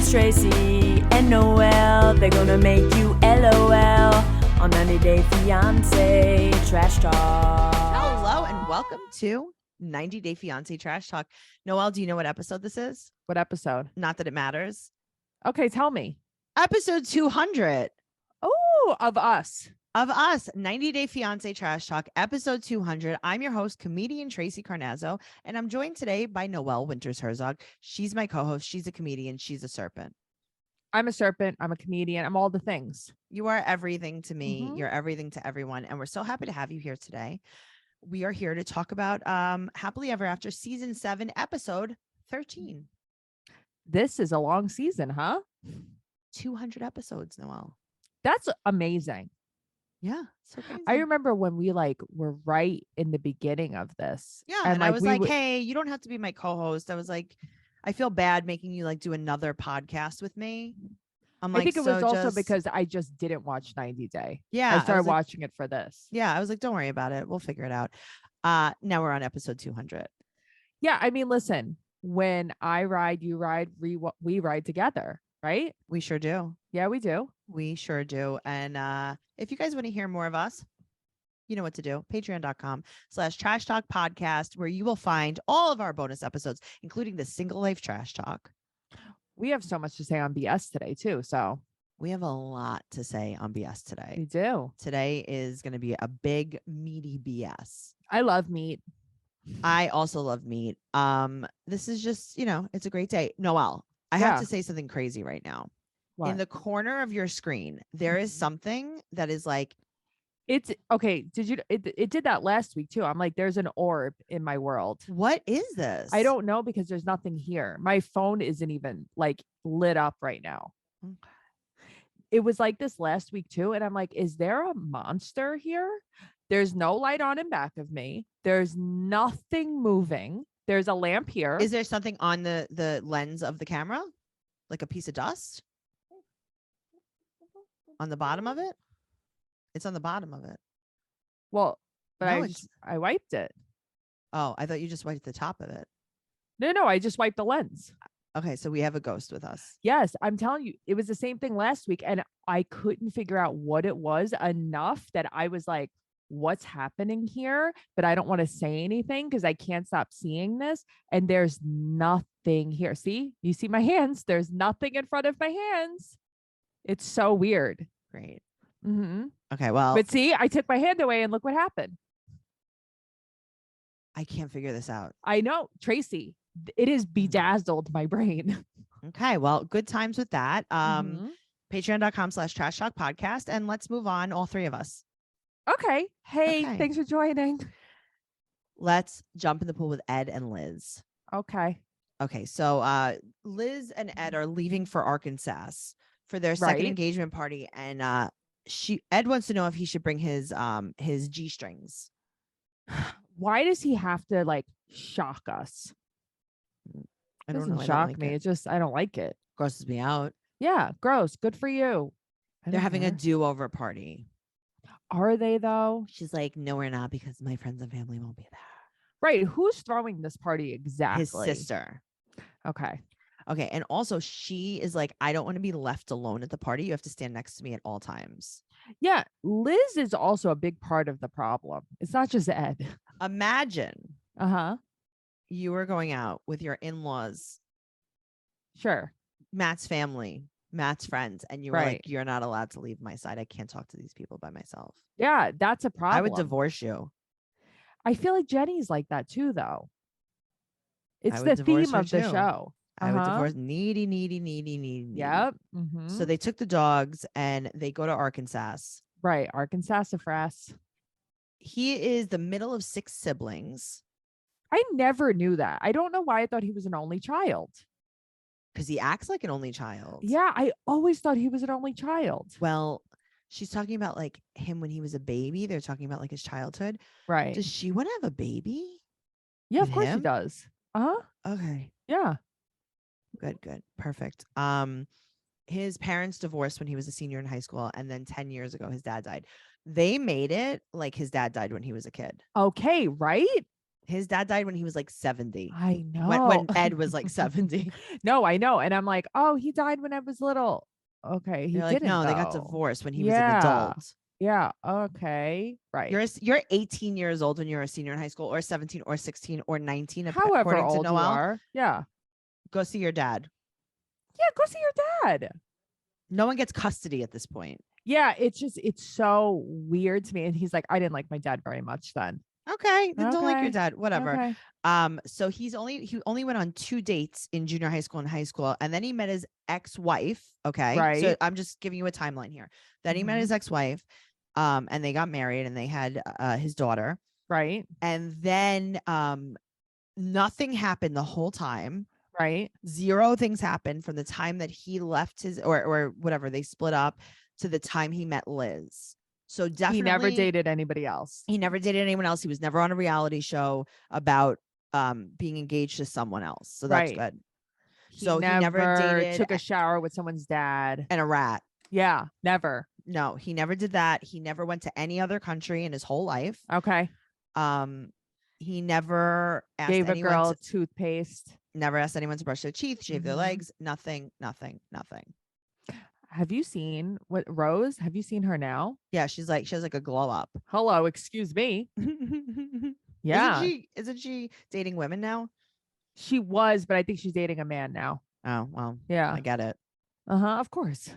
It's Tracey and Noelle. They're gonna make you LOL on 90 Day Fiance Trash Talk. Hello and welcome to 90 Day Fiance Trash Talk. Noelle, do you know what episode this is? What episode? Not that it matters. Okay, tell me. Episode 200 Oh, of us. 90 Day Fiance Trash Talk, episode 200. I'm your host, comedian Tracey Carnazzo, and I'm joined today by Noelle Winters Herzog. She's my co-host. She's a comedian. She's a serpent. I'm a serpent. I'm a comedian. I'm all the things. You are everything to me. Mhm. You're everything to everyone. And we're so happy to have you here today. We are here to talk about Happily Ever After season 7, episode 13. This is a long season, huh? 200 episodes, Noelle. That's amazing. Yeah. So crazy. I remember when we were right in the beginning of this. Yeah. And I was we like, would- hey, you don't have to be my co-host. I was like, I feel bad making you do another podcast with me. I'm like, I think it was so also just- because I just didn't watch 90 Day. yeah, I started was like, watching it for this. yeah. I was like, don't worry about it. We'll figure it out. Now we're on episode 200. Yeah, I mean, listen, when I ride, you ride, we ride together, right? We sure do. Yeah, we do. We sure do. And if you guys want to hear more of us, you know what to do. Patreon.com/Trash Talk Podcast, where you will find all of our bonus episodes, including the Single Life Trash Talk. We have so much to say on BS today, too. So We have a lot to say on BS we today. do. Today is going to be a big, meaty BS. I love meat. I also love meat. This is just, it's a great day. Noelle, I have Yeah. to say something crazy right now. What? In the corner of your screen, there is Mhm. something that is like, It's okay. It did that last week too. I'm like, there's an orb in my world. what is this? I don't know because there's nothing here. My phone isn't even lit up right now. Okay. It was like this last week too. And I'm like, is there a monster here? There's no light on in back of me. There's nothing moving. There's a lamp here. Is there something on the lens of the camera? Like a piece of dust? On the bottom of it? It's on the bottom of it. Well, but No, I wiped it. Oh, I thought you just wiped the top of it. No, I just wiped the lens. Okay, so we have a ghost with us. Yes, I'm telling you, it was the same thing last week. And I couldn't figure out what it was enough that I was like, what's happening here? But I don't want to say anything because I can't stop seeing this. And there's nothing here. See, you see my hands. There's nothing in front of my hands. It's so weird. Great. Hmm Okay, well, But see, I took my hand away and look what happened. I can't figure this out. I know, Tracey, it has bedazzled my brain. Okay, well, good times with that. Mhm. Patreon.com/Trash Talk Podcast. And let's move on, all three of us. Okay. Hey, Okay. thanks for joining. Let's jump in the pool with Ed and Liz. Okay. Okay, so Liz and Ed are leaving for Arkansas for their second Right. engagement party, and Ed wants to know if he should bring his G-strings. Why does he have to shock us? I It don't know. doesn't I don't shock like me. it. It just, I don't like it. Grosses me out. Yeah. Gross. Good for you. I They're don't having a care. do-over party. Are they though? She's like, no, we're not, because my friends and family won't be there. Right. Who's throwing this party exactly? His sister. Okay. Okay, and also she is like, I don't want to be left alone at the party. You have to stand next to me at all times. Yeah. Liz is also a big part of the problem. It's not just Ed. Imagine Uh-huh. you were going out with your in-laws, Sure. Matt's family, Matt's friends, and you were like, Right. you're not allowed to leave my side. I can't talk to these people by myself. Yeah. That's a problem. I would divorce you. I feel like Jenny's like that too, though. It's would the divorce theme her of the too. show. I would Uh-huh. divorce needy, needy, needy, needy. needy. Yep. Mhm. So they took the dogs and they go to Arkansas. Right. Arkansas Sassafras. He is the middle of 6 siblings I never knew that. I don't know why I thought he was an only child. because he acts like an only child. Yeah, I always thought he was an only child. Well, she's talking about him when he was a baby. They're talking about his childhood. Right. Does she want to have a baby? Yeah, of with course he him? does. Uh-huh. Okay. Yeah. Good. Perfect. His parents divorced when he was a senior in high school, and then 10 years ago his dad died. They made it like his dad died when he was a kid. Okay, right? His dad died when he was like 70. I know. When Ed was like 70. No, I know. And I'm like, oh, he died when I was little. Okay, he You're like, didn't. no, they got though. divorced when he was an Yeah. adult. Yeah. Okay. Right. You're 18 years old when you're a senior in high school, or 17 or 16 or 19, However according to old you Noelle. are. Yeah. Go see your dad. Yeah. Go see your dad. No one gets custody at this point. Yeah. It's so weird to me. And he's like, I didn't like my dad very much then. Okay, then don't like your Okay. dad. Whatever. Okay. So he only went on 2 dates in junior high school and high school, and then he met his ex-wife. Okay, so Right. I'm just giving you a timeline here. Then he met Mhm. his ex-wife, and they got married, and they had his daughter. Right. And then nothing happened the whole time. Right. 0 things happened from the time that he left his or whatever, they split up, to the time he met Liz. So definitely He never dated anybody else. He never dated anyone else. He was never on a reality show about being engaged to someone else. So that's Right. good. He So he never dated took a shower with someone's dad. and a rat. Yeah. Never. No, he never did that. He never went to any other country in his whole life. Okay. He never asked Gave a anyone girl to, toothpaste. never asked anyone to brush their teeth, shave their Mhm. legs, nothing. Have you seen what Rose? Have you seen her now? Yeah, she has like a glow up. Hello, excuse me. Yeah. Isn't she dating women now? She was, but I think she's dating a man now. Oh, well, Yeah. I get it. Uh-huh. Of course.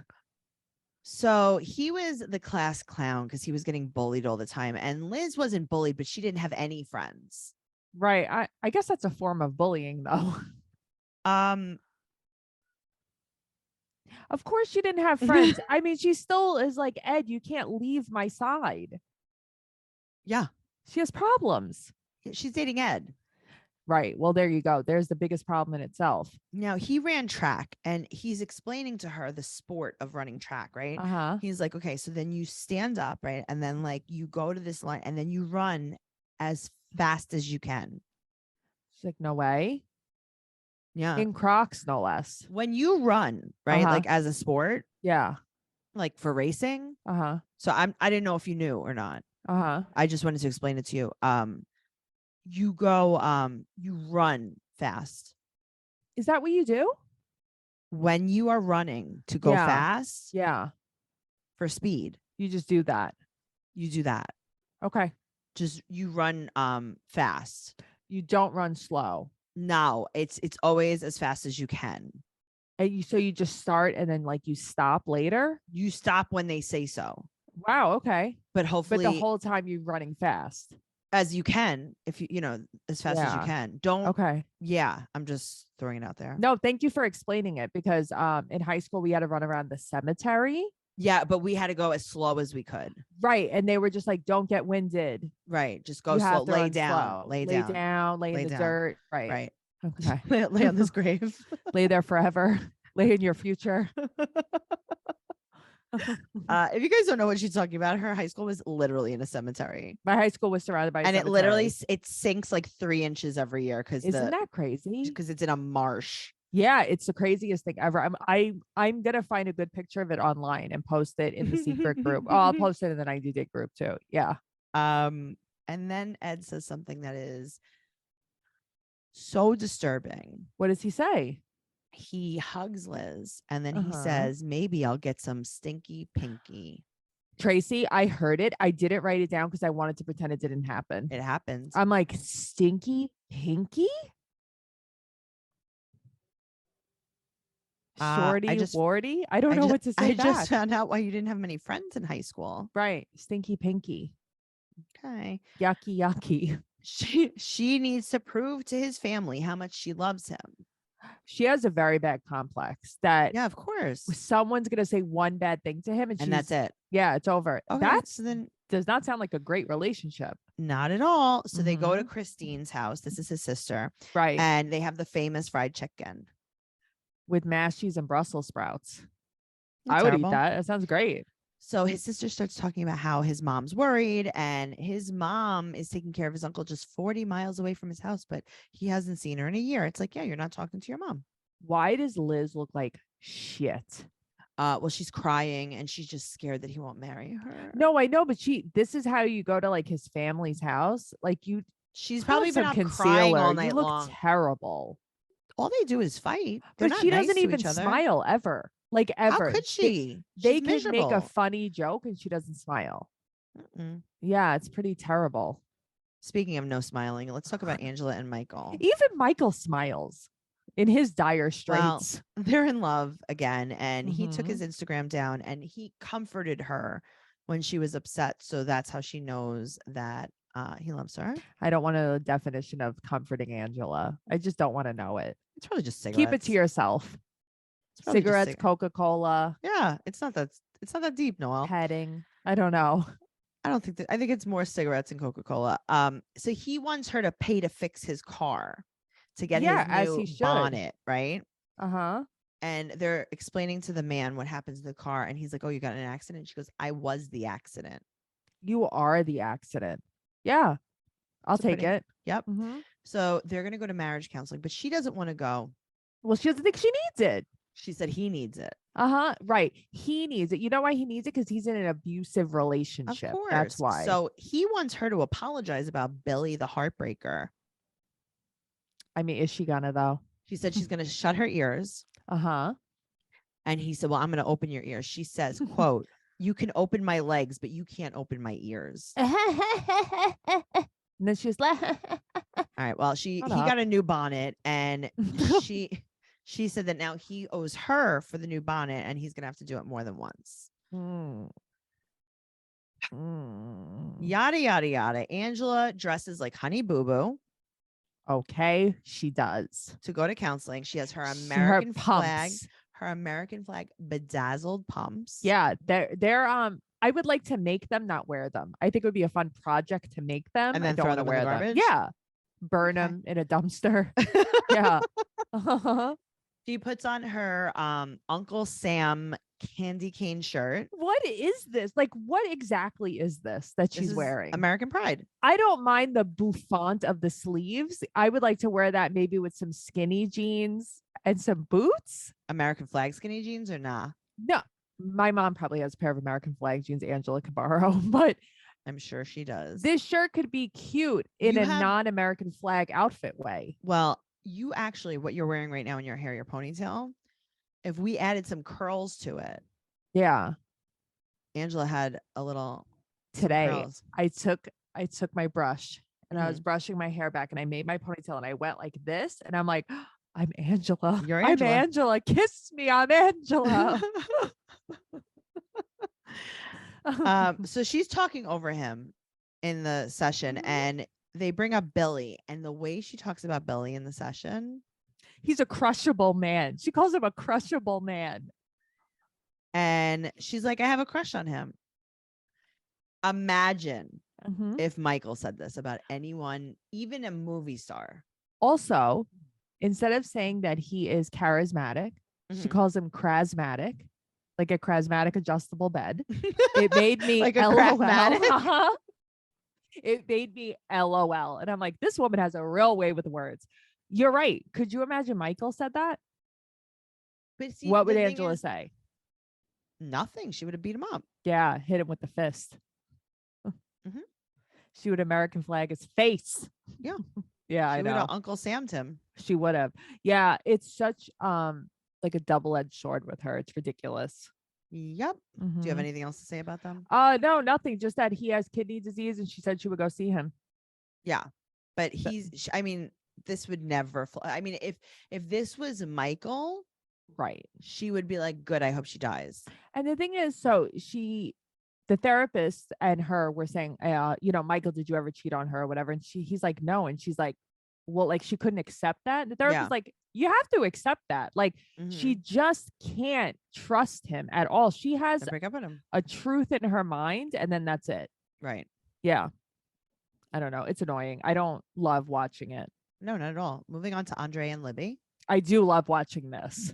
So he was the class clown because he was getting bullied all the time. And Liz wasn't bullied, but she didn't have any friends. Right. I guess that's a form of bullying though. Of course she didn't have friends. I mean, she still is like, Ed, you can't leave my side. Yeah, She has problems. she's dating Ed. Right. Well, there you go. There's the biggest problem in itself. Now he ran track, and he's explaining to her the sport of running track, right? Uh-huh. He's like, okay, so then you stand up, right? And then like you go to this line, and then you run as fast as you can. She's like, no way. Yeah. In Crocs, no less. When you run, right? Uh-huh. Like as a sport, Yeah. like for racing. Uh-huh. So I didn't know if you knew or not. Uh-huh. I just wanted to explain it to you. You run fast. Is that what you do? When you are running to go Yeah. fast Yeah. for speed, You just do that. you do that. Okay. Just you run fast. You don't run slow. No, it's always as fast as you can. And so you just start and then like you stop later? You stop when they say so. Wow. Okay. But But hopefully the whole time you're running fast. as you can, if you as fast as you Yeah. can. Don't Okay. Yeah, I'm just throwing it out there. No, thank you for explaining it because in high school we had to run around the cemetery. Yeah, but we had to go as slow as we could. Right. And they were just like, don't get winded. Right. Just go You slow. have to Lay run down. slow. Lay Lay down. down. Lay Lay in the down. dirt. Right. Right. Okay. Lay on this grave. Lay there forever. Lay in your future. If you guys don't know what she's talking about, her high school was literally in a cemetery. My high school was surrounded by a And it literally cemetery. it sinks like 3 inches every year because Isn't that crazy? it's in a marsh. Yeah, it's the craziest thing ever. I'm gonna find a good picture of it online and post it in the secret group. Oh, I'll post it in the 90 Day group too. Yeah. And then Ed says something that is so disturbing. What does he say? He hugs Liz, and then he Uh-huh. says, maybe I'll get some stinky pinky. Tracy, I heard it. I didn't write it down because I wanted to pretend it didn't happen. It happens. I'm like, stinky pinky? Shorty, warty? I don't know what to say I back. just found out why you didn't have many friends in high school. Right. Stinky pinky. Okay. Yucky, yucky. She needs to prove to his family how much she loves him. She has a very bad complex that Yeah, of course. someone's going to say one bad thing to him and that's it. Yeah, it's over. Okay, That so then does not sound like a great relationship. not at all. So they go to Mhm. Christine's house. This is his sister. Right. And they have the famous fried chicken. With mashed cheese and Brussels sprouts. Not I would terrible. eat that. That sounds great. So his sister starts talking about how his mom's worried, and his mom is taking care of his uncle just 40 miles away from his house, but he hasn't seen her in a year. It's like, yeah, you're not talking to your mom. Why does Liz look like shit? Well, she's crying and she's just scared that he won't marry her. No, I know, but this is how you go to like his family's house. Like you She's Put on probably been some up concealer. crying all You night look long. terrible. All they do is fight. They're But not she nice doesn't to even each other. smile ever. Like How ever. could she? They She's can make a miserable. funny joke and she doesn't smile. Mm-mm. Yeah, it's pretty terrible. Speaking of no smiling, let's talk about Angela and Michael. Even Michael smiles in his dire Well, straits. they're in love again, and he took Mhm. his Instagram down and he comforted her when she was upset. So that's how she knows that he loves her. I don't want a definition of comforting Angela. I just don't want to know it. It's probably just cigarettes. Keep it to yourself. It's probably just Cigarettes, Coca-Cola, Yeah, it's not that deep, Noelle. petting. I don't know. I don't think that. I think it's more cigarettes and Coca-Cola. So he wants her to pay to fix his car to get Yeah, his as new he should. bonnet, right? Uh-huh. And they're explaining to the man what happens to the car, and he's like, "Oh, you got in an accident?" She goes, "I was the accident." You are the accident. Yeah. I'll It's a take pretty- it. Yep. Mhm. So they're gonna go to marriage counseling, but she doesn't want to go. Well, she doesn't think she needs it. She said he needs it. Uh-huh. Right. He needs it. You know why he needs it? Because he's in an abusive Of relationship. course. That's why. So he wants her to apologize about Billy the heartbreaker. I mean, is she gonna though? She said she's gonna shut her ears. Uh-huh. And he said, "Well, I'm gonna open your ears." She says, quote, "You can open my legs, but you can't open my ears." And then she was like, All right. Well, he Shut up. got a new bonnet, and she said that now he owes her for the new bonnet, and he's gonna have to do it more than once. Mm. Mm. Yada yada yada. Angela dresses like Honey Boo Boo Okay, she does. to go to counseling. She has her Her American flag, pumps. her American flag bedazzled pumps. Yeah, they're I would like to make them, not wear them. I think it would be a fun project to make them. And I then don't throw want to them in the wear them. garbage? Yeah. Burn Okay. them in a dumpster. Yeah. She puts on her Uncle Sam candy cane shirt. What is this? Like, what exactly is this that This she's is wearing? American Pride. I don't mind the bouffant of the sleeves. I would like to wear that maybe with some skinny jeans and some boots. American flag skinny jeans or nah? No, my mom probably has a pair of American flag jeans Angela can borrow, but I'm sure she does. this shirt could be cute in You a have- non-American flag outfit way. Well, you actually, what you're wearing right now in your hair, your ponytail, if we added some curls to it, Yeah. Angela had a little some Today curls. I took my brush and I was Mhm. brushing my hair back and I made my ponytail and I went like this and I'm like, I'm Angela. You're I'm Angela. Angela. Kiss me. I'm Angela. So she's talking over him in the session, and they bring up Billy, and the way she talks about Billy in the session, He's a crushable man. She calls him a crushable man. and she's like, "I have a crush on him." Imagine Mhm. if Michael said this about anyone, even a movie star. Also, instead of saying that he is charismatic, she Mhm. calls him crasmatic, like a crasmatic adjustable bed. It made me Like a LOL. Craftmatic? Uh-huh. It made me LOL. And I'm like, this woman has a real way with words. You're right. Could you imagine Michael said that? But see, What the would thing Angela is, say? nothing. She would have beat him up. Yeah, hit him with the fist. Mhm. She would American flag his face. Yeah. Yeah, I She would know. have Uncle Sam'd him. She would have. Yeah, it's such like a double-edged sword with her. It's ridiculous. Yep. Do you have Mhm. anything else to say about them? No, nothing. Just that he has kidney disease, and she said she would go see him. Yeah, but I mean, this would never fly. I mean, if this was Michael, Right. she would be like, "Good, I hope she dies." And the thing is, so the therapist and her were saying, Michael, did you ever cheat on her or whatever? And he's like, no. And she's like, well, like she couldn't accept that. And the therapist's Yeah. like, you have to accept that. Like she Mhm. just can't trust him at all. She has And break up with him, a truth in her mind, and then that's it. right? Yeah. I don't know. It's annoying. I don't love watching it. No, not at all. Moving on to Andre and Libby. I do love watching this.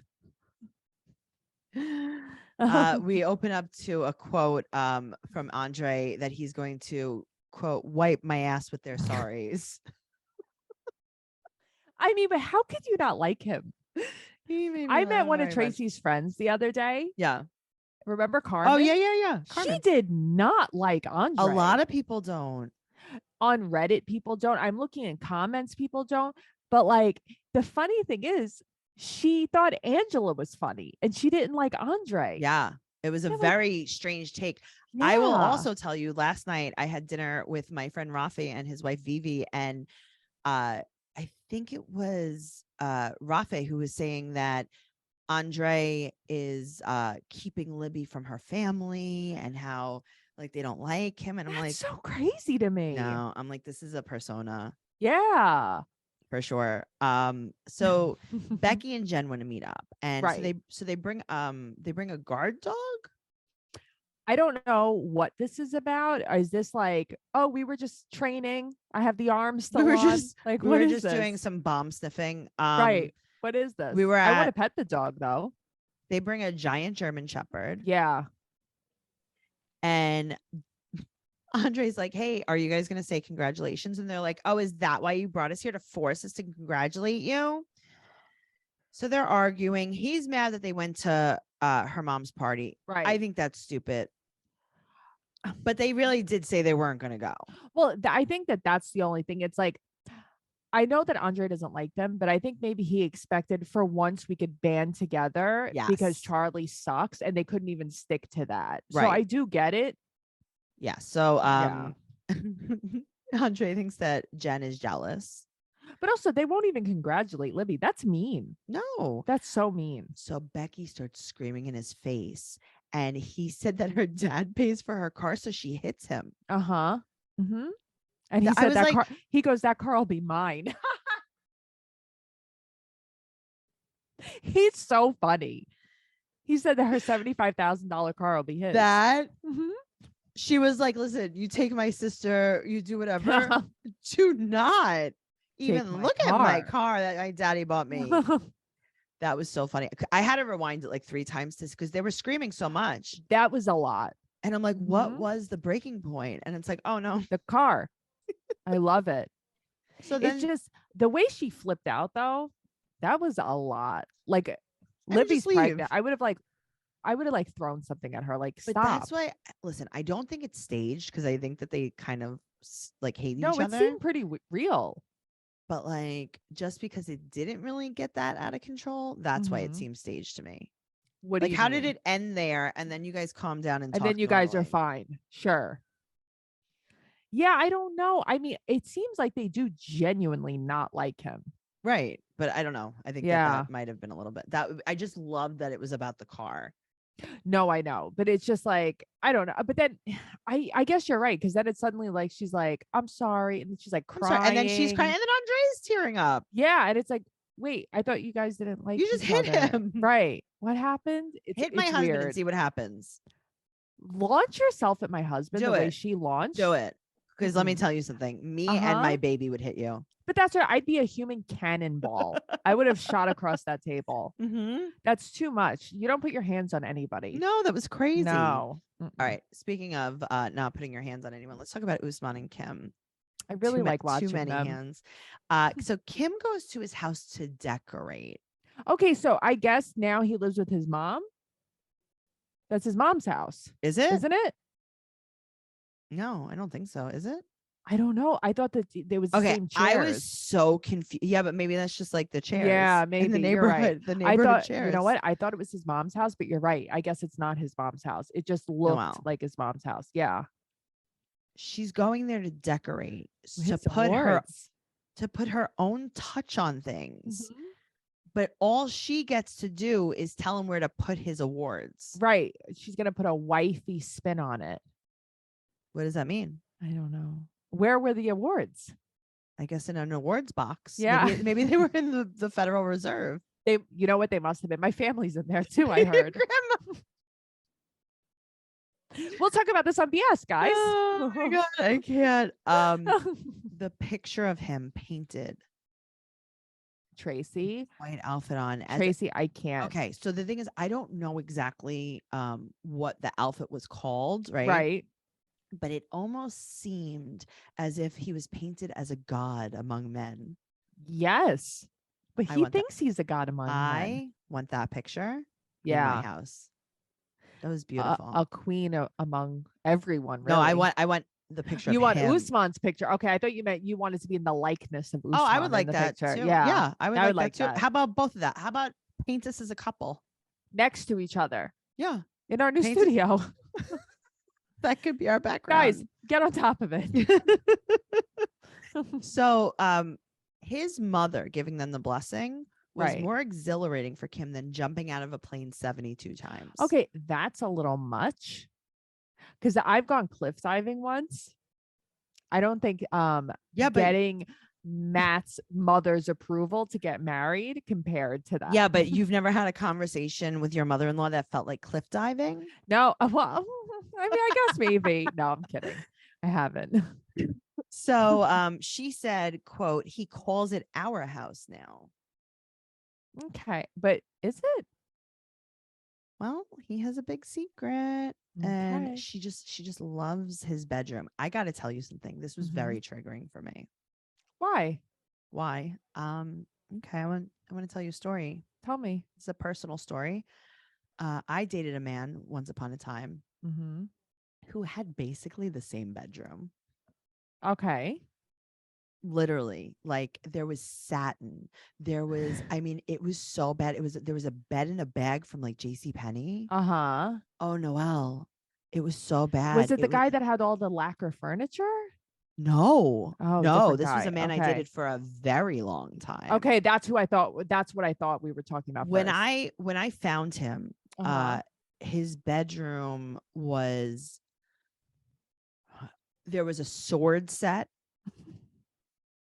We open up to a quote from Andre that he's going to quote wipe my ass with their sorries. I mean, but how could you not like him? He made me I laugh met one of very much. Tracy's friends the other day. Yeah. Remember Carmen? Oh yeah. She Carmen. did not like Andre. A lot of people don't. on Reddit, people don't. I'm looking in comments, people don't. But like the funny thing is, she thought Angela was funny and she didn't like Andre. Yeah. It was a Yeah, like- very strange take. I will Yeah. also tell you, last night I had dinner with my friend Rafi and his wife Vivi, and I think it was Rafi who was saying that Andre is keeping Libby from her family and how like they don't like him. And I'm That's like, so crazy to me. no, I'm like, this is a persona Yeah. for sure. So Becky and Jen want to meet up, and Right. so they bring a guard dog. I don't know what this is about. Is this like, oh, we were just training? I have the arms still We were on. just like, we what were is just doing this? some bomb sniffing. Right. What is this? we were I want to at- pet the dog though. They bring a giant German Shepherd, Yeah. and Andre's like, hey, are you guys going to say congratulations? And they're like, oh, is that why you brought us here, to force us to congratulate you? So they're arguing. He's mad that they went to her mom's party. Right. I think that's stupid. But they really did say they weren't going to go. Well, I think that that's the only thing. It's like, I know that Andre doesn't like them, but I think maybe he expected for once we could band together because Yes. Charlie sucks and they couldn't even stick to that. So Right. I do get it. Yeah. So Yeah. Andre thinks that Jen is jealous. But also, they won't even congratulate Libby. That's mean. No. That's so mean. So Becky starts screaming in his face, and he said that her dad pays for her car, so she hits him. Uh-huh. Mm-hmm. And he I said was that like- car, he goes, that car will be mine. He's so funny. He said that her $75,000 car will be his. That Mhm. she was like, listen, you take my sister, you do whatever. Do not even my look at my car. car that my daddy bought me. That was so funny. I had to rewind it like 3 times because they were screaming so much. That was a lot. And I'm like, what Mhm. was the breaking point? And it's like, oh no. The car. I love it. So then It's just the way she flipped out though. That was a lot. Like just Libby's leave. pregnant. I would have like thrown something at her. Like, but stop. that's why, listen, I don't think it's staged because I think that they kind of like hate No, each it other. seemed pretty real. But like, just because it didn't really get that out of control, that's why it Mhm. seems staged to me. What do Like, you how mean? did it end there? And then you guys calm down and And talk then you guys are normally? fine. Sure. Yeah, I don't know. I mean, it seems like they do genuinely not like him. Right. But I don't know. I think Yeah. that might have been a little bit that I just love that it was about the car. No, I know, but it's just like I don't know. But then I guess you're right because then it's suddenly like she's like, I'm sorry, and then she's like I'm crying, sorry. And then she's crying. And then Andre's tearing up. Yeah, and it's like, wait, I thought you guys didn't like You just each hit other. him. Right? What happened? Hit my it's husband weird. and see what happens. Launch yourself at my husband Do the way it. she launched. Do it. Because let me Mhm. tell you something. Me and my baby would hit you. But that's right. I'd be a human cannonball. I would have shot across that table. Mm-hmm. That's too much. You don't put your hands on anybody. No, that was crazy. No. All right. Speaking of not putting your hands on anyone, let's talk about Usman and Kim. I really like watching too many them. hands. So Kim goes to his house to decorate. Okay, so I guess now he lives with his mom. That's his mom's house, Is it? isn't it? No, I don't think so. Is it? I don't know. I thought that there was the Okay, same I chairs. was so confused. Yeah, but maybe that's just like the chairs. Yeah, in maybe the you're right. neighborhood. The I neighborhood thought, chairs. you know what? I thought it was his mom's house, but you're right. I guess it's not his mom's house. It just looked Noelle. like his mom's house. Yeah. She's going there to decorate, to His put awards. her own touch on things. Mhm. But all she gets to do is tell him where to put his awards. Right. She's gonna put a wifey spin on it. What does that mean? I don't know. Where were the awards? I guess in an awards box. Yeah. Maybe they were in the Federal Reserve. They, you know what? They must have been. My family's in there too. I heard. Grandma. We'll talk about this on BS, guys. Oh my God, I can't. The picture of him painted, Tracy, white outfit on. Tracy, I can't. Okay, so the thing is, I don't know exactly what the outfit was called, right? Right. But it almost seemed as if he was painted as a god among men. Yes. But I he want that. thinks he's a god among men. I want that picture in Yeah. my house. That was beautiful. A queen among everyone. Really. No, I want the picture You of want him. Usman's picture. Okay. I thought you meant you wanted to be in the likeness of Usman. Oh, I would in like the that picture. too. Yeah. I would I like that too. that. How about both of that? How about paint us as a couple? Next to each other Yeah. in our new Paint it- studio. That could be our background. Guys, get on top of it. So his mother giving them the blessing was Right. more exhilarating for Kim than jumping out of a plane 72 times. Okay, that's a little much. Because I've gone cliff diving once. I don't think Yeah, but getting Matt's mother's approval to get married compared to that. yeah, but you've never had a conversation with your mother-in-law that felt like cliff diving? No, well, I mean, I guess maybe. No, I'm kidding. I haven't. So she said, quote, he calls it our house now. Okay, but is it? Well, he has a big secret. Okay. And she just loves his bedroom. I got to tell you something. This was Mhm. very triggering for me. Why? Why? Okay, I want to tell you a story. Tell me. It's a personal story. I dated a man once upon a time Mm-hmm. who had basically the same bedroom. Okay. Literally, like there was satin. There was, I mean, it was so bad. There was a bed in a bag from like JCPenney. Uh-huh. Oh, Noelle. It was so bad. Was it the guy that had all the lacquer furniture? No. Oh, No, different this was guy. a man I Okay. dated for a very long time. Okay, that's who I thought. That's what I thought we were talking about. When first. I found him, Uh-huh. his bedroom was, there was a sword set.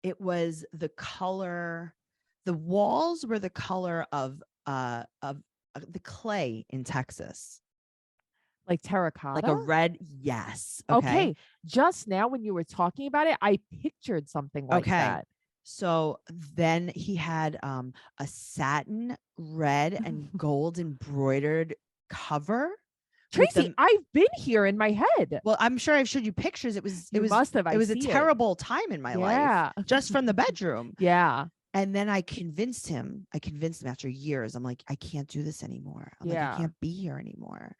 It was the color, the walls were the color of the clay in Texas. Like terracotta. Like a red, yes. Okay. Just now when you were talking about it, I pictured something like that. So then he had a satin red and gold embroidered cover. Tracey, I've been here in my head. Well, I'm sure I've showed you pictures. It was Must have. it was a terrible time in my life just from the bedroom. Yeah. And then I convinced him after years. I'm like, I can't do this anymore. I'm like, I can't be here anymore.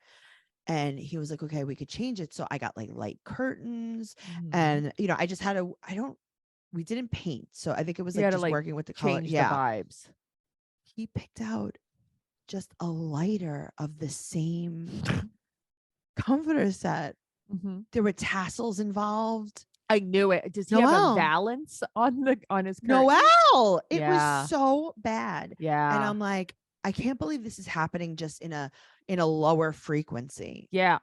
And he was like, okay, we could change it. So I got like light curtains and, I just had we didn't paint. So I think it was like just working with the color. Change the vibes. He picked out just a lighter of the same comforter set. There were tassels involved. I knew it. Does he have a valance on his curtain? Noelle, it was so bad. Yeah. And I'm like, I can't believe this is happening just in a lower frequency. Yeah.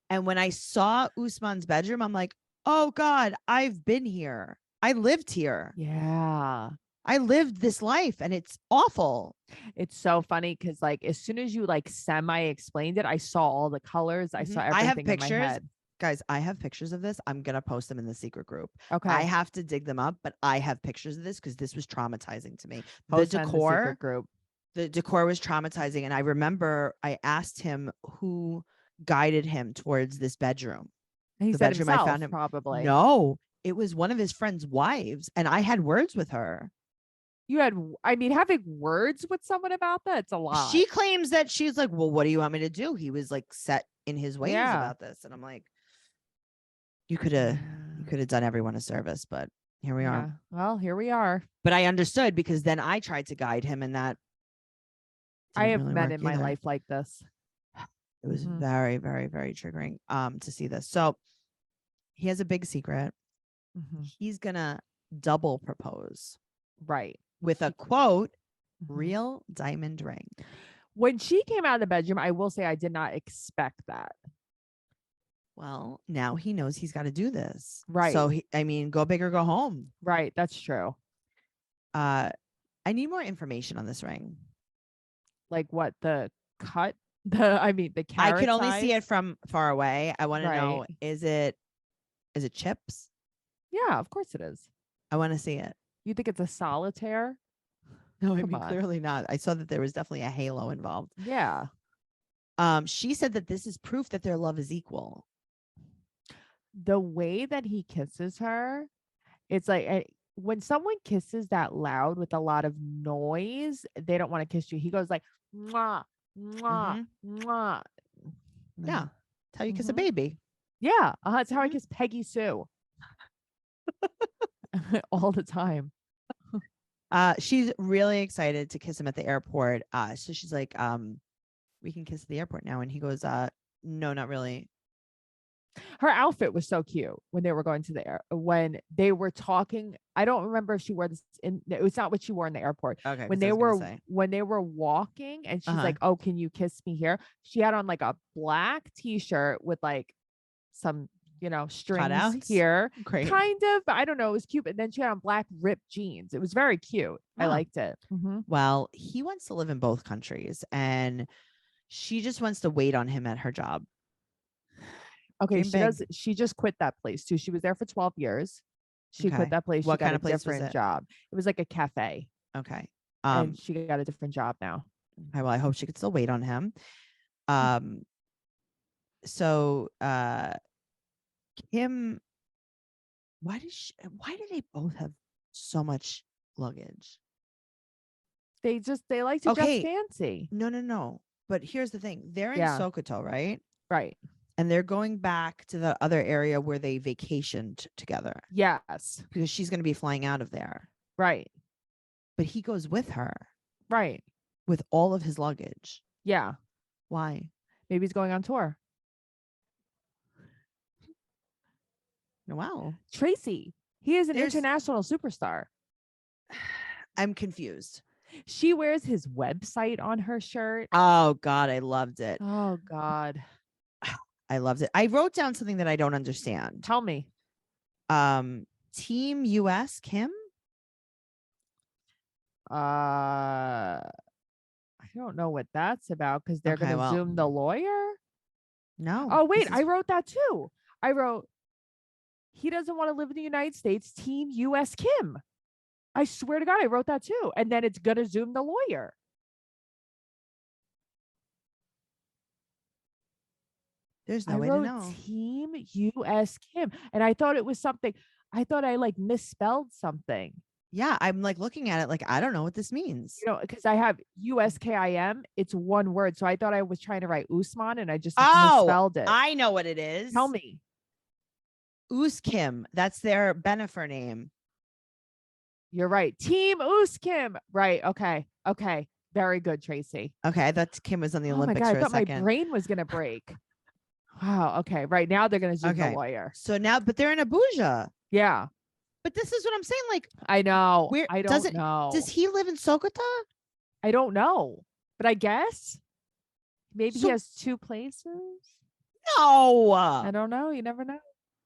And when I saw Usman's bedroom, I'm like, oh God, I've been here. I lived here. Yeah. I lived this life and it's awful. It's so funny because like as soon as you like semi-explained it, I saw all the colors. I saw everything I have pictures. in my head. Guys, I have pictures of this. I'm gonna post them in the secret group. Okay. I have to dig them up, but I have pictures of this because this was traumatizing to me. Post The on decor secret group. The decor was traumatizing. And I remember I asked him who guided him towards this bedroom. He The said bedroom himself, I found him. probably. No, it was one of his friend's wives. And I had words with her. You had, I mean, having words with someone about that, it's a lot. She claims that she's like, well, what do you want me to do? He was like set in his ways about this. And I'm like, you could have done everyone a service, but here we are. Well, here we are. But I understood because then I tried to guide him and that I have really men work in my either. life like this. It was very, very, very triggering to see this. So he has a big secret. He's gonna double propose. Right. With a quote, real diamond ring. When she came out of the bedroom, I will say I did not expect that. Well, now he knows he's got to do this. Right. So go big or go home. Right. That's true. I need more information on this ring. Like what the cut? The carrot I could only size? see it from far away. I want to know, Right. is it chips? Yeah, of course it is. I want to see it. You think it's a solitaire? No, I Come mean, on. clearly not. I saw that there was definitely a halo involved. Yeah. She said that this is proof that their love is equal. The way that he kisses her, it's like when someone kisses that loud with a lot of noise, they don't want to kiss you. He goes like, mwah, mwah, mwah. Yeah. That's how you kiss a baby. Yeah, that's how I Mhm. kiss Peggy Sue all the time. She's really excited to kiss him at the airport. So she's like, we can kiss at the airport now. And he goes, no, not really. Her outfit was so cute when they were going to the air when they were talking. I don't remember if she wore this in it was not what she wore in the airport. Okay. When 'cause I they was gonna were say. when they were walking and she's Uh-huh. like, "Oh, can you kiss me here?" She had on like a black t-shirt with like some, strings Cutouts? here. Great. Kind of, but I don't know, it was cute. And then she had on black ripped jeans. It was very cute. I Wow. liked it. Mhm. Well, he wants to live in both countries and she just wants to wait on him at her job. Okay, Dream big. she just quit that place too. She was there for 12 years. She Okay. quit that place. What She got kind a of place was different it? job. It was like a cafe. Okay. And she got a different job now. Okay, well, I hope she could still wait on him. So Kim, why do they both have so much luggage? They like to dress Okay. fancy. No. But here's the thing. They're in Yeah. Sokoto, right? Right. And they're going back to the other area where they vacationed together Yes. because she's going to be flying out of there. Right. But he goes with her Right. with all of his luggage. Yeah. Why? Maybe he's going on tour. Wow. Tracey, he is an There's- international superstar. I'm confused. She wears his website on her shirt. Oh, God. I loved it. Oh, God. I loved it. I wrote down something that I don't understand. Tell me. Team US Kim? I don't know what that's about because they're Okay, going to well, Zoom the lawyer. No. Oh, wait. this I is- wrote that too. I wrote, he doesn't want to live in the United States. Team US Kim. I swear to God, I wrote that too. And then it's going to Zoom the lawyer. There's I no way to wrote know. Team US Kim. And I thought it was something. I thought I like misspelled something. Yeah, I'm like looking at it like I don't know what this means. Because I have USKIM. It's one word. So I thought I was trying to write Usman and I just Oh, misspelled it. I know what it is. Tell me. Kim. That's their Benefer name. You're right. Team Kim. Right. Okay. Okay. Very good, Tracey. Okay, I thought Kim was on the Oh my Olympics God, for I a thought my second. brain was going to break. Wow. Okay. Right now they're going to Zoom the Okay. lawyer. So now, but they're in Abuja. Yeah. But this is what I'm saying. Like, I know. where I does don't know. Does he live in Sokoto? I don't know. But I guess maybe So- he has two places. No. I don't know. You never know.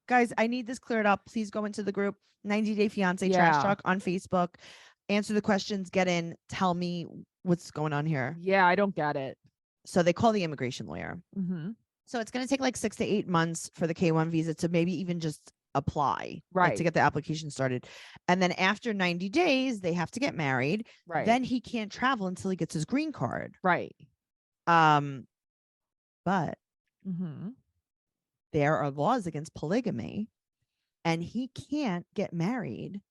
Guys, I need this cleared up. Please go into the group 90 Day Fiance Yeah. Trash Talk on Facebook. Answer the questions, get in, tell me what's going on here. Yeah, I don't get it. So they call the immigration lawyer. Mm-hmm. So it's going to take like 6 to 8 months for the K1 visa to maybe even just apply, like, Right. to get the application started. And then after 90 days, they have to get married. Right. Then he can't travel until he gets his green card. Right. But Mm-hmm. there are laws against polygamy, and he can't get married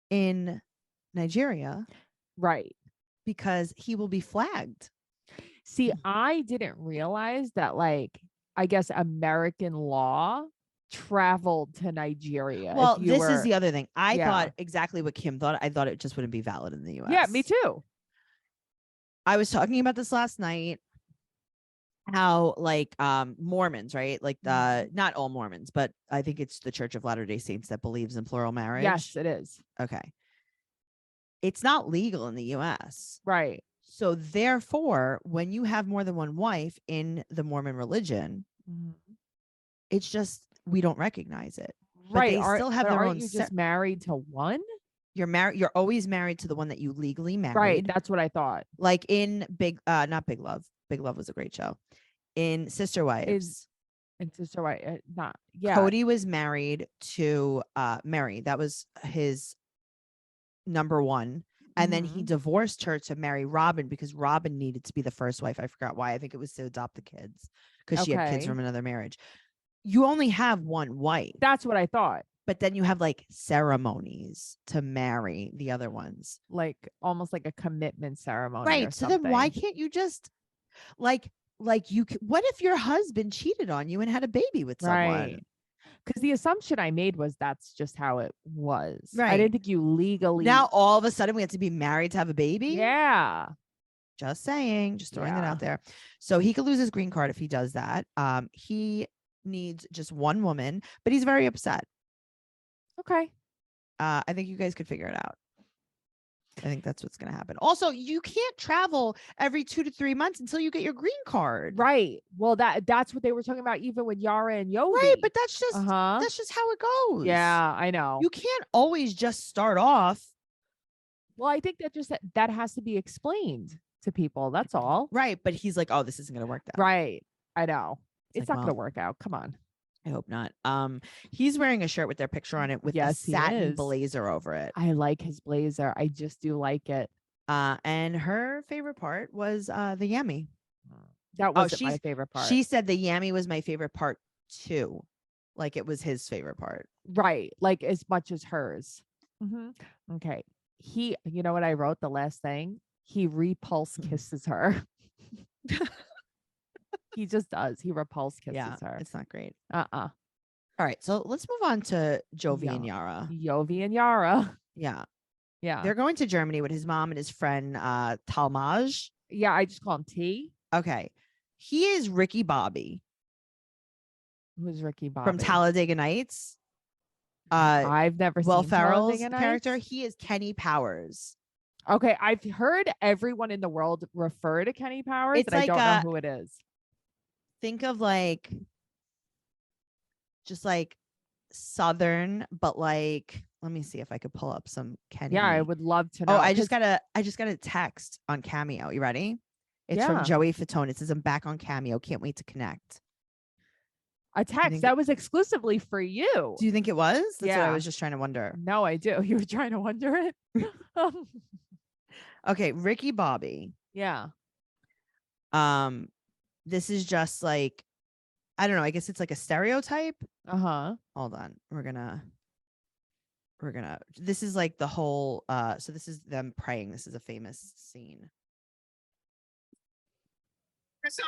in Nigeria Right. because he will be flagged. See, I didn't realize that, like, I guess American law traveled to Nigeria. Well, if you this were- is the other thing. I Yeah. thought exactly what Kim thought. I thought it just wouldn't be valid in the US. Yeah, me too. I was talking about this last night. How like Mormons, right? Like not all Mormons, but I think it's the Church of Latter-day Saints that believes in plural marriage. Yes, it is. Okay. It's not legal in the US. Right. So therefore, when you have more than one wife in the Mormon religion, Mhm. it's just we don't recognize it. Right. they still have but their aren't own you se- just married to one? You're married. You're always married to the one that you legally married. Right. That's what I thought. Like in not Big Love. Big Love was a great show. In Sister Wives, It's just so right. Not. Yeah. Cody was married to Mary. That was his number one. And then he Mhm. divorced her to marry Robin because Robin needed to be the first wife. I forgot why. I think it was to adopt the kids because she had kids Okay. from another marriage. You only have one wife, That's what I thought. but then you have like ceremonies to marry the other ones. Like almost like a commitment ceremony. Or Right. So then why something. can't you just like like what if your husband cheated on you and had a baby with someone? Right. Because the assumption I made was that's just how it was. I Right. didn't think you legally. Now all of a sudden we have to be married to have a baby. Yeah. Just saying, just throwing that Yeah. out there. So he could lose his green card if he does that. He needs just one woman, but he's very upset. Okay. I think you guys could figure it out. I think that's what's going to happen. Also, you can't travel every 2 to 3 months until you get your green card. Right. Well, that's what they were talking about even with Yara and Yovi. Right, but that's just how it goes. Yeah, I know. You can't always just start off. Well, I think that has to be explained to people. That's all. Right, but he's like, oh, this isn't going to work out. Right. I know. It's like, not going to work out. Come on. I hope not. He's wearing a shirt with their picture on it with a satin blazer over it. I like his blazer. I just do like it. And her favorite part was the yummy. That wasn't my favorite part. She said the yummy was my favorite part too. Like it was his favorite part. Right. Like as much as hers. Mm-hmm. Okay. You know what I wrote? The last thing, he repulse kisses her. He just does. He repulse kisses her. It's not great. All right. So let's move on to Jovi and Yara. Yovi and Yara. Yeah. Yeah. They're going to Germany with his mom and his friend Talmaj. Yeah, I just call him T. Okay. He is Ricky Bobby. Who's Ricky Bobby? From Talladega Nights. I've never seen Ferrell's Talladega character. Nights. He is Kenny Powers. Okay, I've heard everyone in the world refer to Kenny Powers, but I don't know who it is. Think of like just like Southern, but like let me see if I could pull up some Kenny. Yeah, I would love to know. Oh, I just got a text on Cameo. You ready? It's from Joey Fatone. It says, I'm back on Cameo. Can't wait to connect. A text that was exclusively for you. Do you think it was? That's what I Yeah. was just trying to wonder. No, I do. You were trying to wonder it. Okay, Ricky Bobby. Yeah. This is just like, I don't know. I guess it's like a stereotype. Uh-huh. Hold on. We're gonna. This is like the whole. So this is them praying. This is a famous scene. Ricky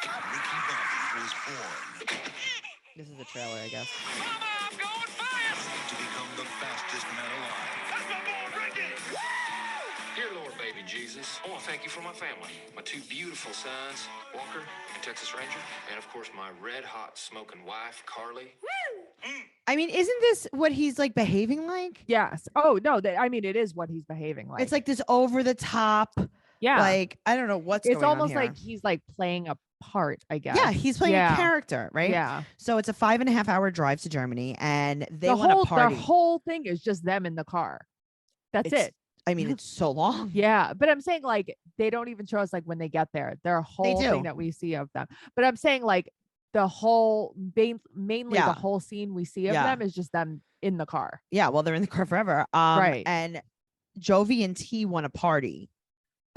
Bobby was born. This is a trailer, I guess. Mama, I'm going fast! To become the fastest man alive. That's my boy, Ricky! Dear Lord, baby Jesus, I want to thank you for my family. My two beautiful sons, Walker and Texas Ranger, and of course my red-hot smoking wife, Carly. I mean, isn't this what he's like behaving like? Yes. Oh, no. I mean, it is what he's behaving like. It's like this over the top. Yeah. Like, I don't know what's it's going on almost here. like he's like playing a part, I guess. Yeah, he's playing a character, right? Yeah. So it's a 5.5 hour drive to Germany, and they want to party. The whole thing is just them in the car. That's it. I mean, it's so long. Yeah, but I'm saying like they don't even show us like when they get there. Their whole thing that we see of them. But I'm saying like the whole mainly the whole scene we see of them is just them in the car. Yeah, well, they're in the car forever. Right. And Jovi and T want to party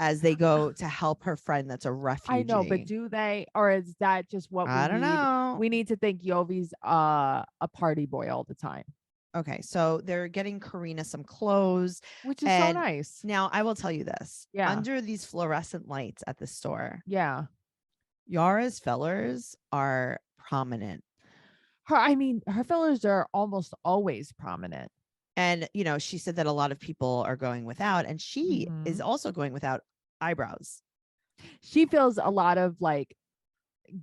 as they go to help her friend that's a refugee. I know, but do they, or is that just what I don't know. We need to think Yovi's a party boy all the time. Okay, so they're getting Karina some clothes, which is so nice. Now, I will tell you this. Yeah. Under these fluorescent lights at the store. Yeah. Yara's fillers are prominent. Her fillers are almost always prominent. And, you know, she said that a lot of people are going without, and she is also going without eyebrows. She feels a lot of like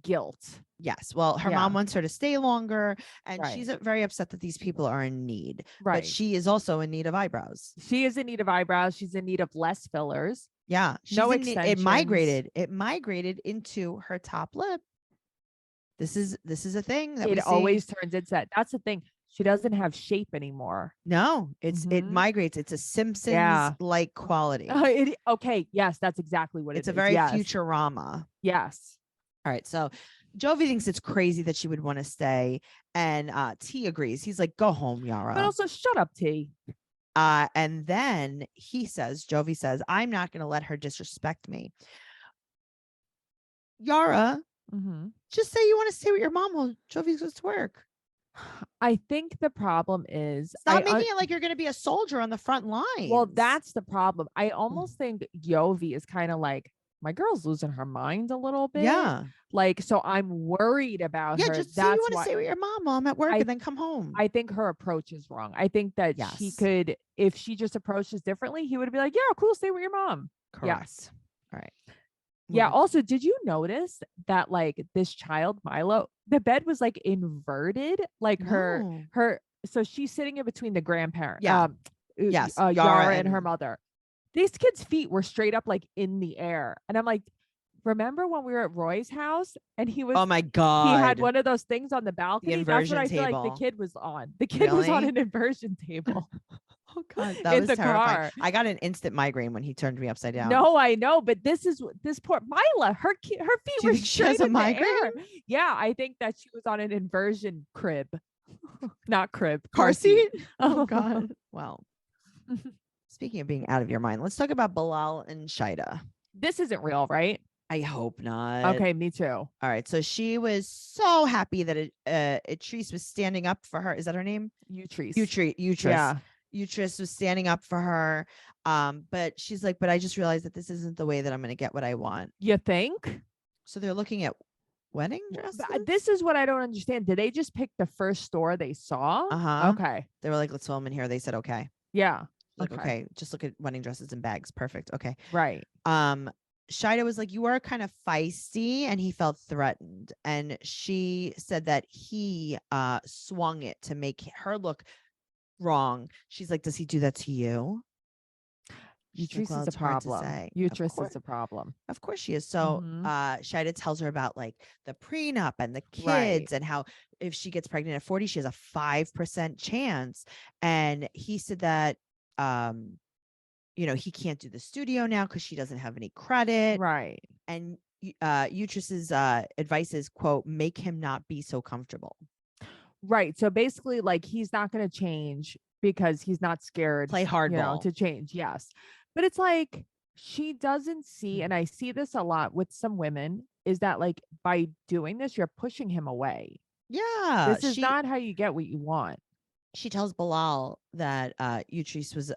guilt. Yes. Well, her mom wants her to stay longer, and she's very upset that these people are in need. Right. But she is also in need of eyebrows. She is in need of eyebrows. She's in need of less fillers. Yeah. No extensions. It migrated into her top lip. This is a thing that it always turns into that. That's the thing. She doesn't have shape anymore. No, it migrates. It's a Simpsons like quality. Okay. Yes, that's exactly what it's it is. It's a very Futurama. Yes. All right. So Jovi thinks it's crazy that she would want to stay. And T agrees. He's like, go home, Yara. But also shut up, T. And then Jovi says, I'm not going to let her disrespect me. Yara, just say you want to stay with your mom while Jovi goes to work. I think the problem is Stop making it like you're going to be a soldier on the front line. well, that's the problem. I almost think Yovi is kind of like, my girl's losing her mind a little bit. yeah. Like, so I'm worried about Yeah, her. just say you That's want to why stay with your mom while I'm at work I- and then come home. I think her approach is wrong. I think that she Yes. could, if she just approaches differently, he would be like, yeah, cool, stay with your mom. Correct. All right. Yeah. Moving- Also, did you notice that like this child, Milo, the bed was like inverted? Like No. her, so she's sitting in between the grandparent. Yeah. Yes, Yara Yara and her and- mother. These kids' feet were straight up like in the air. And I'm like, remember when we were at Roy's house and he was Oh my God. he had one of those things on the balcony? That's what inversion I feel like table. the kid was on. The kid was on Really? an inversion table. Oh God, that in was the terrifying. car. I got an instant migraine when he turned me upside down. No, I know, but this poor Mila, her feet Do you were think she has straight a in the air. migraine? Yeah, I think that she was on an inversion crib, not crib, Car seat? Oh Oh God. Well, speaking of being out of your mind, let's talk about Bilal and Shida. This isn't real, right? I hope not. Okay, me too. All right. So she was so happy that Utrice was standing up for her. Is that her name? Utrice. Utrice. Yeah. Utrice was standing up for her. But she's like, but I just realized that this isn't the way that I'm going to get what I want. You think? So they're looking at wedding dresses. This is what I don't understand. Did they just pick the first store they saw? Uh-huh. Okay. They were like, let's film in here. They said, okay. Yeah. Like, okay, just look at wedding dresses and bags. Perfect. Okay. Right. Shida was like, you are kind of feisty, and he felt threatened. And she said that he swung it to make her look wrong. She's like, does he do that to you? She's like, Utrice "Well, is it's a hard to problem. say." Utrice is a problem. Of course she is. So Mhm. Shida tells her about like the prenup and the kids Right. and how if she gets pregnant at 40, she has a 5% chance. And he said that he can't do the studio now because she doesn't have any credit. Right. And Utrice's advice is, quote, make him not be so comfortable. Right. So basically, like, he's not going to change because he's not scared. Play hardball. To change. Yes. But it's like she doesn't see, and I see this a lot with some women, is that like by doing this, you're pushing him away. Yeah. This is not how you get what you want. She tells Bilal that Utrice was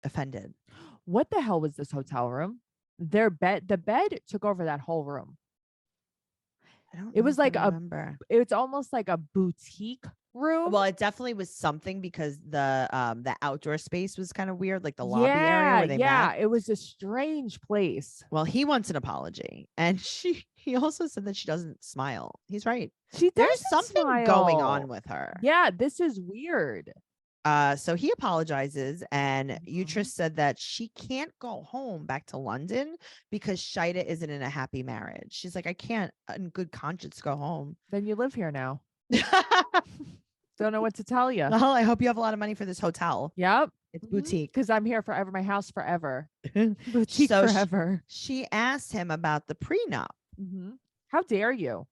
offended. What the hell was this hotel room? The bed took over that whole room. I don't It was know if like I a remember. It's almost like a boutique room. Well, it definitely was something because the outdoor space was kind of weird, like the lobby area where they met. It was a strange place. Well, he wants an apology, and he also said that she doesn't smile. He's right. There's There's something going on with her. Yeah, this is weird. So he apologizes, and Mhm. Utrice said that she can't go home back to London because Shida isn't in a happy marriage. She's like, I can't in good conscience go home. Then you live here now. Don't know what to tell you. Well, I hope you have a lot of money for this hotel. Yep. It's boutique. Because I'm here forever. My house forever. Boutique So forever. She asked him about the prenup. How dare you?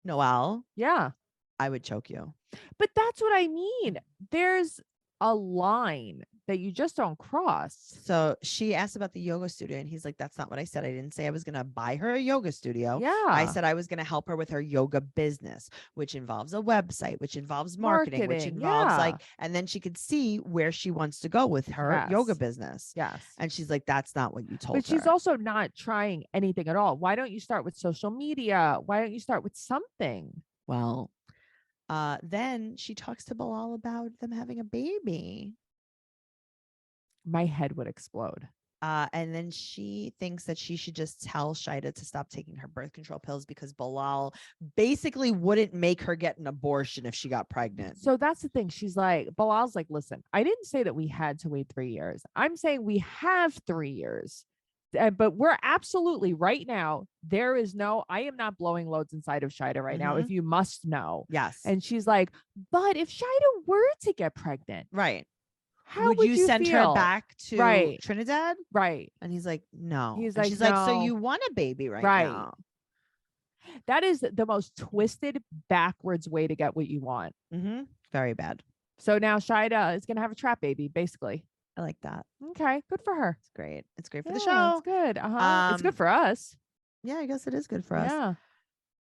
Noelle, Yeah. I would choke you. But that's what I mean. There's a line that you just don't cross. So she asked about the yoga studio, and he's like, that's not what I said. I didn't say I was going to buy her a yoga studio. Yeah. I said I was going to help her with her yoga business, which involves a website, which involves marketing, which involves yeah. like, and then she could see where she wants to go with her yoga Yes. business. Yes. And she's like, that's not what you told But she's her. also not trying anything at all. Why don't you start with social media? Why don't you start with something? Well, then she talks to Bilal about them having a baby. My head would explode. And then she thinks that she should just tell Shida to stop taking her birth control pills because Bilal basically wouldn't make her get an abortion if she got pregnant. So that's the thing. She's like, Bilal's like, listen, I didn't say that we had to wait 3 years. I'm saying we have 3 years. But we're absolutely right now. I am not blowing loads inside of Shida right now, if you must know. Yes. And she's like, but if Shida were to get pregnant, right. how would you send her feel? back to Right. Trinidad? Right. And he's like, no. He's And like, she's like, so no. you want a baby right Right. now? That is the most twisted, backwards way to get what you want. Mm-hmm. Very bad. So now Shida is going to have a trap baby, basically. I like that. Okay. Good for her. It's great. It's great for the Yeah, show. It's good. Uh-huh. It's good for us. Yeah, I guess it is good for us. Yeah.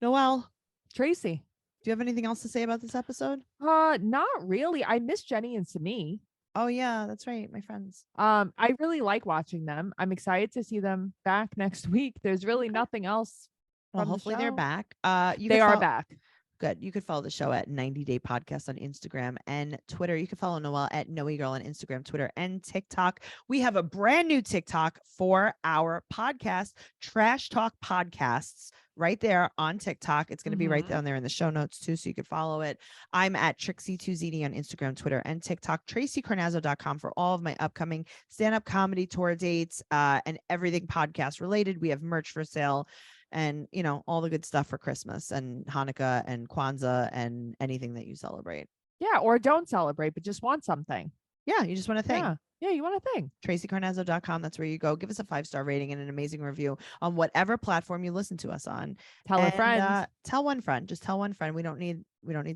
Noelle, Tracey. Do you have anything else to say about this episode? Not really. I miss Jenny and Sami. Oh yeah, that's right. My friends. I really like watching them. I'm excited to see them back next week. There's really Okay. nothing else. Well, from the hopefully they're show. back. You They can are follow- back. Good. You could follow the show at 90 Day Podcast on Instagram and Twitter. You can follow Noelle at Noe Girl on Instagram, Twitter, and TikTok. We have a brand new TikTok for our podcast, Trash Talk Podcasts, right there on TikTok. It's going to be right Mhm. down there in the show notes too, so you could follow it. I'm at Trixie2ZD on Instagram, Twitter, and TikTok. TraceyCarnazzo.com for all of my upcoming stand-up comedy tour dates and everything podcast related. We have merch for sale. And, you know, all the good stuff for Christmas and Hanukkah and Kwanzaa and anything that you celebrate. Yeah, or don't celebrate, but just want something. Yeah, you just want to think. Yeah, you want a thing. TraceyCarnazzo.com. That's where you go. Give us a 5-star rating and an amazing review on whatever platform you listen to us on. Tell a friend. Tell one friend. Just tell one friend. We don't need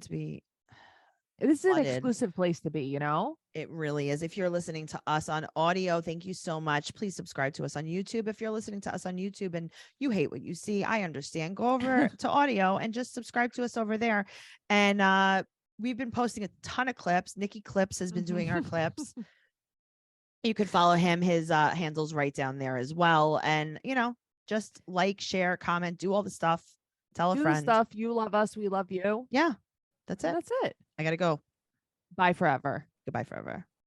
to be. This is an flooded. exclusive place to be, you know? It really is. If you're listening to us on audio, thank you so much. Please subscribe to us on YouTube. If you're listening to us on YouTube and you hate what you see, I understand. Go over to audio and just subscribe to us over there. And we've been posting a ton of clips. Nikki Clips has been doing our clips. You could follow him. His handle's right down there as well. And, you know, just like, share, comment, do all the stuff. Tell a Do the friend. stuff. You love us. We love you. Yeah, that's it. And that's it. I got to go. Bye forever. Goodbye forever.